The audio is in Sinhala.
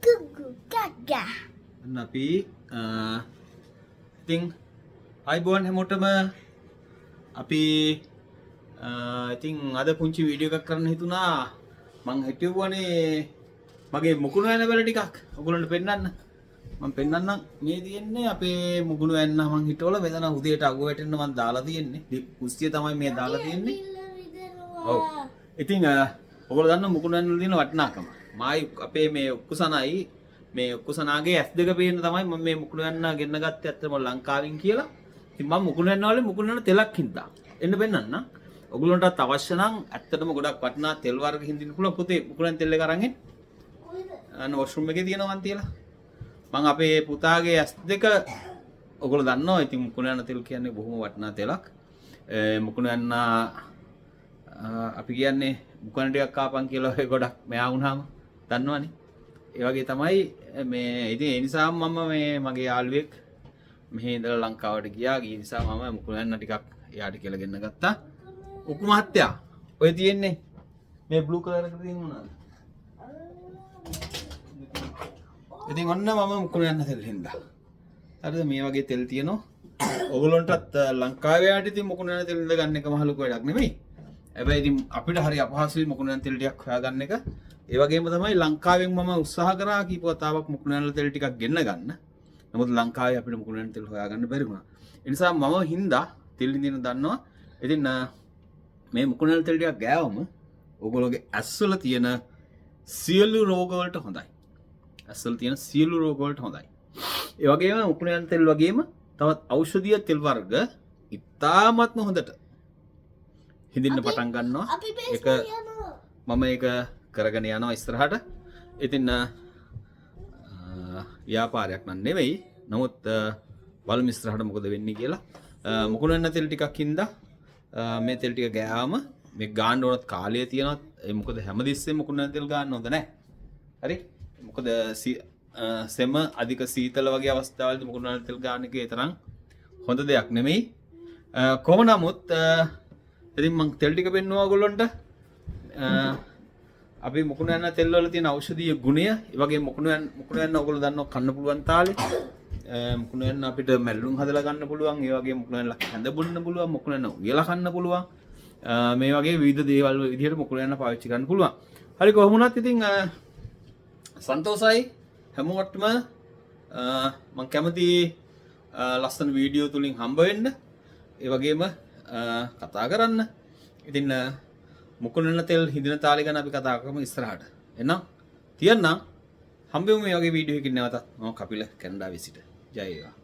Gugu gaga. අපි ඉතින් අයිබෝන් හැමෝටම අපි ඉතින් අද පුංචි වීඩියෝ එකක් කරන්න හිතුණා. මං හිතුවනේ මගේ මුකුණු වෙන බල ටිකක් ඔයගොල්ලන්ට පෙන්නන්න. මම පෙන්නන්නම් මේ තියෙන්නේ අපේ මුකුණු වෙන්න මං හිතවල මෙතන උදේට අග වැටෙන්න මං දාලා තියෙන්නේ. කුස්සිය තමයි මේ දාලා තියෙන්නේ. ඔව්. ඉතින් ඔයගොල්ලෝ දන්න මුකුණු වෙන්න වල තියෙන වටිනාකම. මායි අපේ මේ උකුසනයි මේ උකුසනාගේ S2 පේන්න තමයි මම මේ මුකුණු වෙන්න ගෙන්න ගත්තේ අත්තම ලංකාවෙන් කියලා. ඉතින් මම මුකුණු වෙන්න වල මුකුණු වෙන තෙලක් හින්දා. එන්න පෙන්නන්න. ඔයගොල්ලන්ටත් අවශ්‍ය නම් ඇත්තටම ගොඩක් වටිනා තෙල් වර්ග හින්දින්න පුළුවන් පුතේ මුකුණු වෙන තෙල් එක අරන් එන්න. අන්න වොෂ්රූම් එකේ තියෙනවා තියලා. මම අපේ පුතාගේ S2 ඔයගොල්ලෝ දන්නවා. ඉතින් මුකුණු වෙන තෙල් කියන්නේ බොහොම වටිනා තෙලක්. මුකුණු වෙන්න අපි කියන්නේ මුකුණු ටිකක් ආපන් කියලා ඔය ගොඩක් මෙයා වුණාම දන්නවනේ. ඒ වගේ තමයි මේ ඉතින් ඒ නිසා මම මේ මගේ යාළුවෙක් මෙහි ඉඳලා ලංකාවට ගියා. ගිය නිසා මම මුකුණු වෙන්න ටිකක් එයාට කියලා ගෙන්න ගත්තා. උකු මහත්තයා ඔය තියෙන්නේ මේ බ්ලූ කලර් එකට තියෙන මොනවාද? ඉතින් ඔන්න මම මුකුණු වෙන්න තෙල් හින්දා. හරිද මේ වගේ තෙල් තියෙනවා. ඔයගොල්ලන්ටත් ලංකාවේ යාට ඉතින් මුකුණු වෙන තෙල් ඉඳ ගන්න එක මහ ලොකු වැඩක් නෙමෙයි. හැබැයි ඉතින් අපිට හරි අපහසුයි මුකුණු වෙන තෙල් ටිකක් හොයාගන්න එක. ඒ වගේම තමයි ලංකාවෙන් මම උත්සාහ කරා කීප වතාවක් මුකුණු වෙන තෙල් ටිකක් ගෙන්න ගන්න. නමුත් ලංකාවේ අපිට මුකුණු වෙන තෙල් හොයාගන්න බැරි වුණා. ඒ නිසා මම හින්දා තෙල් ඉඳින දන්නවා. ඉතින් මේ මුකුණු වෙන තෙල් ටිකක් ගෑවම ඔයගොල්ලෝගේ ඇස්වල තියෙන සියලු රෝග වලට හොඳයි. ඇස්වල තියෙන සියලු රෝග වලට හොඳයි. ඒ වගේම මුකුණු වෙන තෙල් වගේම තවත් ඖෂධීය තෙල් වර්ග ඉතාමත්ම හොඳට හිඳින්න පටන් ගන්නවා. ඒක මම ඒක කරගෙන යනවා ඉස්සරහට. ඉතින් ව්‍යාපාරයක් නම් නෙවෙයි. නමුත් බලමු ඉස්සරහට මොකද වෙන්නේ කියලා. මුකුණු වෙන තෙල් ටිකක් හින්දා මේ තෙල් ටික ගෑවම මේ ගාන්න ඕනත් කාලය තියෙනවා. ඒ මොකද හැමදෙස්සෙම මුකුණු වෙන තෙල් ගන්න හොඳ නැහැ. හරි? මොකද සෙම අධික සීතල වගේ අවස්ථාවලදී මුකුණු වෙන තෙල් ගන්න එක ඒ තරම් හොඳ දෙයක් නෙමෙයි. කොහොම නමුත් ඉතින් මම තෙල් ටික පෙන්නුවා ඔයගොල්ලන්ට. අපි මුකුණු වෙන තෙල් වල තියෙන ඖෂධීය ගුණය, ඒ වගේ මුකුණු වෙන ඔයගොල්ලෝ දන්නවා කන්න පුළුවන් තාලේ. මුකුණු වෙන අපිට මැල්ලුම් හදලා ගන්න පුළුවන්. ඒ වගේ මුකුණු වෙන හැඳ බොන්න පුළුවන්. මුකුණු වෙන උයලා කන්න පුළුවන්. මේ වගේ විවිධ දේවල් විදිහට මුකුණු වෙන පාවිච්චි කරන්න පුළුවන්. හරි කොහොම වුණත් ඉතින් සන්තෝසයි හැමෝටම. මම කැමති ලස්සන වීඩියෝ තුලින් හම්බ වෙන්න. ඒ වගේම කතා කරන්න. ඉතින් මුකුණු වෙන තෙල් හිඳින තාලේ ගැන අපි කතා කරමු ඉස්සරහට. එහෙනම් තියන්නම් හම්බෙමු මේ වගේ වීඩියෝ එකකින් නැවතත්. මම කපිල කැනඩාවේ සිට. ජය වේවා.